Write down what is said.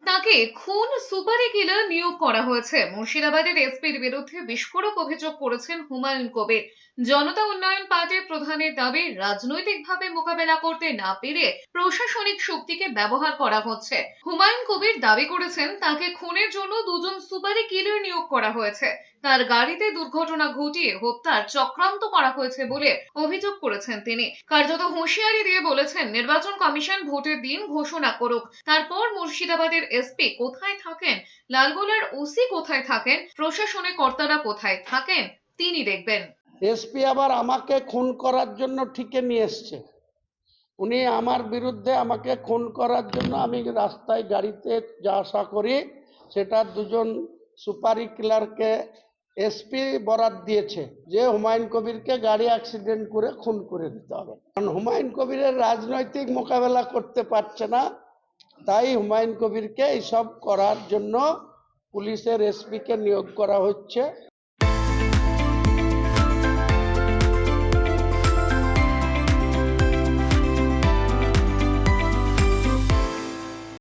তাকে খুন সুপারি কিলার নিয়োগ করা হয়েছে। মুর্শিদাবাদের এসপির বিরুদ্ধে বিস্ফোরক অভিযোগ করেছেন হুমায়ুন কবির। জনতা উন্নয়ন পার্টির প্রধানের দাবি, রাজনৈতিকভাবে মোকাবেলা করতে না পেরে প্রশাসনিক শক্তিকে ব্যবহার করা হচ্ছে। হুমায়ুন কবির দাবি করেছেন তাকে খুনের জন্য দুজন সুপারি কিলার নিয়োগ করা হয়েছে। তার গাড়িতে দুর্ঘটনা ঘটিয়ে হত্যার চক্রান্ত করা হয়েছে বলে অভিযোগ করেছেন তিনি। কার্যত হুঁশিয়ারি দিয়ে বলেছেন, নির্বাচন কমিশন ভোটের দিন ঘোষণা করুক, তারপর মুর্শিদাবাদের এসপি কোথায় থাকেন, লালগোলার ওসি কোথায় থাকেন, প্রশাসনের কর্তারা কোথায় থাকেন, তিনি দেখবেন। এসপি আবার আমাকে খুন করার জন্য ঠিকে নিয়ে এসছে। উনি আমার বিরুদ্ধে আমাকে খুন করার জন্য, আমি রাস্তায় গাড়িতে যা আসা করি, সেটা দুজন সুপারি কিলারকে এসপি বরাত দিয়েছে যে হুমায়ুন কবিরকে গাড়ি অ্যাক্সিডেন্ট করে খুন করে দিতে হবে। কারণ হুমায়ুন কবিরের রাজনৈতিক মোকাবেলা করতে পারছে না, তাই হুমায়ুন কবিরকে এইসব করার জন্য পুলিশের এসপিকে নিয়োগ করা হচ্ছে।